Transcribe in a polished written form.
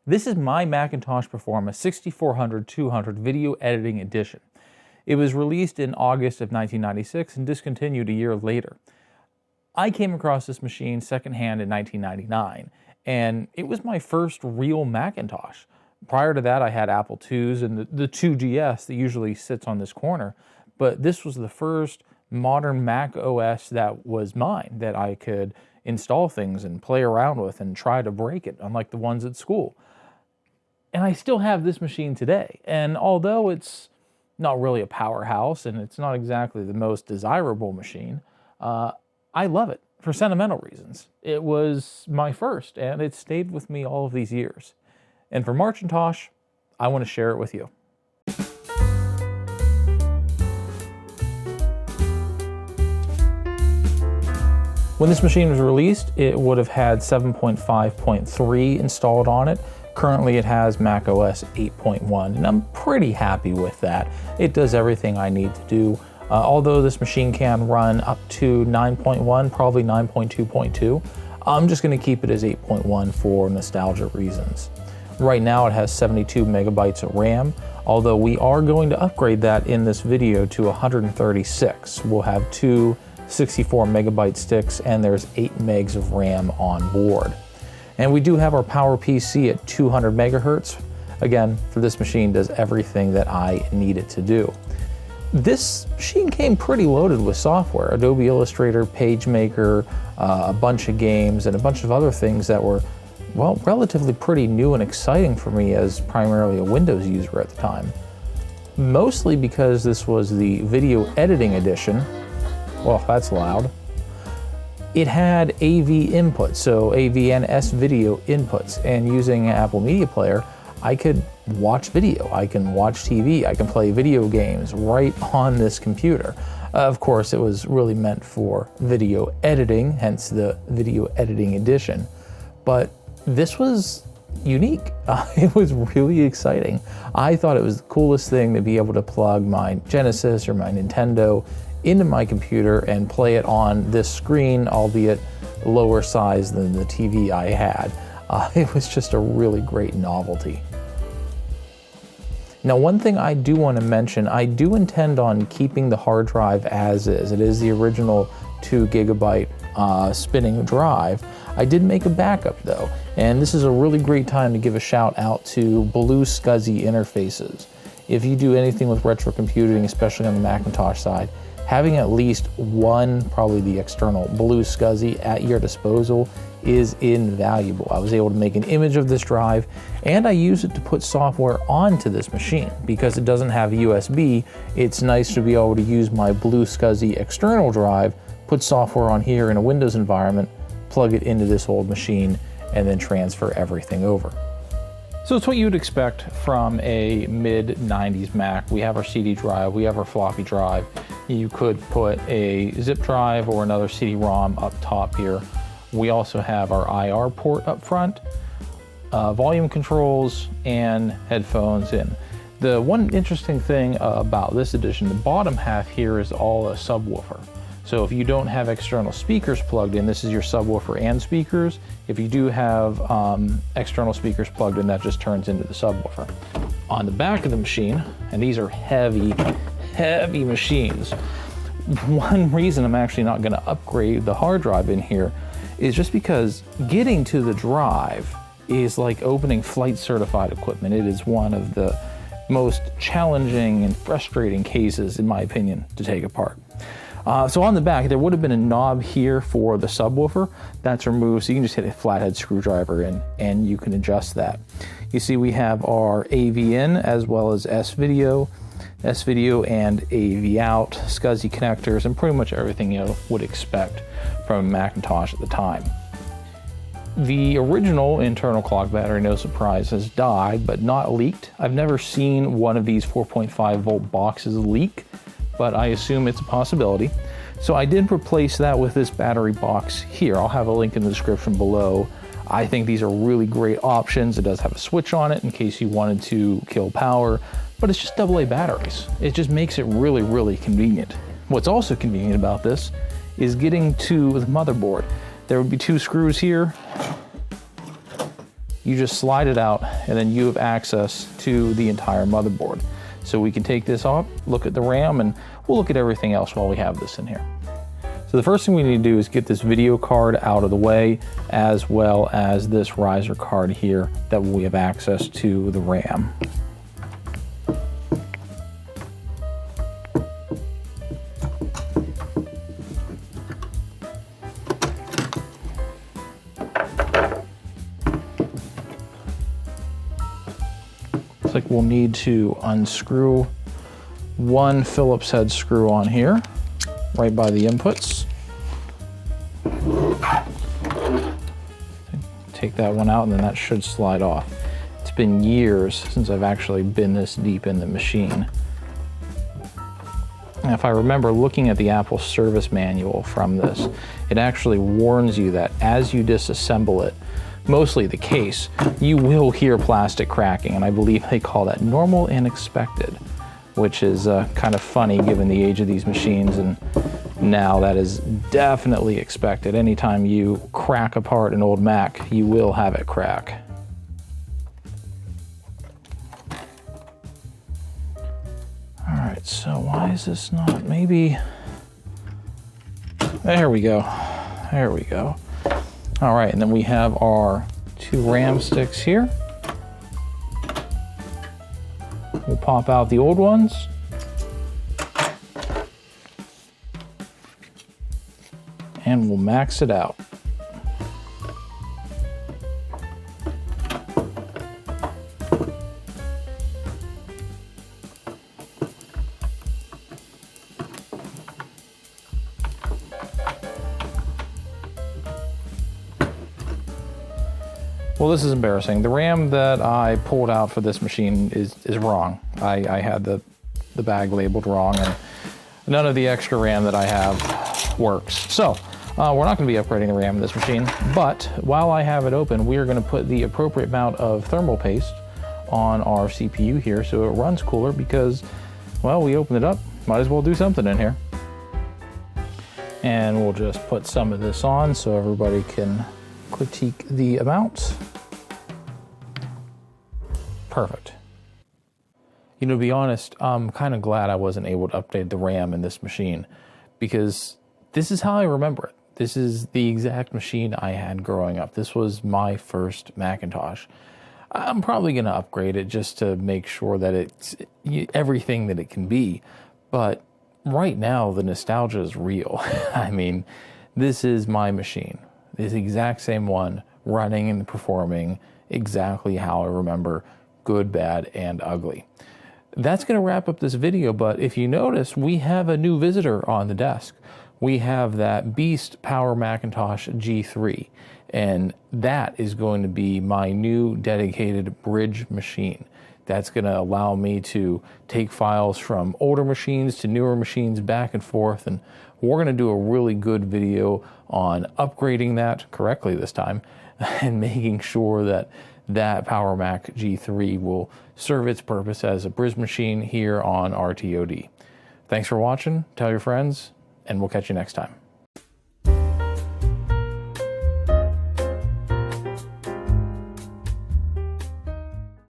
This is my Macintosh Performa 6400-200 Video Editing Edition. It was released in August of 1996 and discontinued a year later. I came across this machine secondhand in 1999, and it was my first real Macintosh. Prior to that, I had Apple IIs and the 2GS that usually sits on this corner, but this was the first modern Mac OS that was mine, that I could install things and play around with and try to break it, unlike the ones at school. And I still have this machine today. And although it's not really a powerhouse and it's not exactly the most desirable machine, I love it for sentimental reasons. It was my first, and it stayed with me all of these years. And for Marcintosh, I want to share it with you. When this machine was released, it would have had 7.5.3 installed on it. Currently it has macOS 8.1, and I'm pretty happy with that. It does everything I need to do. Although this machine can run up to 9.1, probably 9.2.2, I'm just going to keep it as 8.1 for nostalgia reasons. Right now it has 72 megabytes of RAM, although we are going to upgrade that in this video to 136. We'll have two 64 megabyte sticks, and there's 8 megs of RAM on board. And we do have our PowerPC at 200 megahertz. Again, for this machine, does everything that I need it to do. This machine came pretty loaded with software: Adobe Illustrator, PageMaker, a bunch of games, and a bunch of other things that were, well, relatively pretty new and exciting for me as primarily a Windows user at the time. Mostly because this was the video editing edition. Well, that's loud. It had AV inputs, so AV and S-video inputs, and using an Apple Media Player, I could watch video, I can watch TV, I can play video games right on this computer. Of course, it was really meant for video editing, hence the video editing edition, but this was unique. It was really exciting. I thought it was the coolest thing to be able to plug my Genesis or my Nintendo into my computer and play it on this screen, albeit lower size than the TV I had. It was just a really great novelty. Now, one thing I do want to mention, I do intend on keeping the hard drive as is. It is the original 2 gigabyte spinning drive. I did make a backup though, and this is a really great time to give a shout out to Blue SCSI Interfaces. If you do anything with retro computing, especially on the Macintosh side, having at least one, probably the external Blue SCSI at your disposal is invaluable. I was able to make an image of this drive, and I use it to put software onto this machine. Because it doesn't have USB, it's nice to be able to use my Blue SCSI external drive, put software on here in a Windows environment, plug it into this old machine, and then transfer everything over. So it's what you'd expect from a mid-90s Mac. We have our CD drive, we have our floppy drive. You could put a zip drive or another CD-ROM up top here. We also have our IR port up front, volume controls, and headphones in. The one interesting thing about this edition, the bottom half here is all a subwoofer. So if you don't have external speakers plugged in, this is your subwoofer and speakers. If you do have external speakers plugged in, that just turns into the subwoofer. On the back of the machine, and these are heavy, heavy machines. One reason I'm actually not going to upgrade the hard drive in here is just because getting to the drive is like opening flight certified equipment. It is one of the most challenging and frustrating cases, in my opinion, to take apart. So on the back, there would have been a knob here for the subwoofer. That's removed, so you can just hit a flathead screwdriver in and you can adjust that. You see we have our AV in as well as S-video and AV out, SCSI connectors, and pretty much everything you would expect from a Macintosh at the time. The original internal clock battery, no surprise, has died, but not leaked. I've never seen one of these 4.5 volt boxes leak, but I assume it's a possibility. So I did replace that with this battery box here. I'll have a link in the description below. I think these are really great options. It does have a switch on it in case you wanted to kill power, but it's just AA batteries. It just makes it really, really convenient. What's also convenient about this is getting to the motherboard. There would be 2 screws here you just slide it out, and then you have access to the entire motherboard. So we can take this off, look at the RAM, and we'll look at everything else while we have this in here. So the first thing we need to do is get this video card out of the way, as well as this riser card here that we have access to the RAM. Looks like we'll need to unscrew one Phillips head screw on here, right by the inputs. Take that one out, and then that should slide off. It's been years since I've actually been this deep in the machine. And if I remember looking at the Apple service manual from this, it actually warns you that as you disassemble it, mostly the case, you will hear plastic cracking, and I believe they call that normal and expected, which is kind of funny given the age of these machines, and now that is definitely expected. Anytime you crack apart an old Mac, you will have it crack. All right, so why is this not, maybe, there we go, there we go. All right, and then we have our 2 RAM sticks here. We'll pop out the old ones. And we'll max it out. Well, this is embarrassing. The RAM that I pulled out for this machine is wrong. I had the bag labeled wrong, and none of the extra RAM that I have works. So we're not going to be upgrading the RAM in this machine, but while I have it open, we are going to put the appropriate amount of thermal paste on our CPU here so it runs cooler, because, well, we opened it up, might as well do something in here. And we'll just put some of this on so everybody can critique the amount. Perfect. You know, to be honest, I'm kind of glad I wasn't able to update the RAM in this machine, because this is how I remember it. This is the exact machine I had growing up. This was my first Macintosh. I'm probably going to upgrade it just to make sure that it's everything that it can be. But right now, the nostalgia is real. I mean, this is my machine. This exact same one, running and performing exactly how I remember, good, bad, and ugly. That's going to wrap up this video, but if you notice, we have a new visitor on the desk. We have that Beast Power Macintosh G3, and that is going to be my new dedicated bridge machine. That's going to allow me to take files from older machines to newer machines back and forth, and we're going to do a really good video on upgrading that correctly this time and making sure that that Power Mac G3 will serve its purpose as a bridge machine here on RTOD. Thanks for watching, tell your friends, and we'll catch you next time.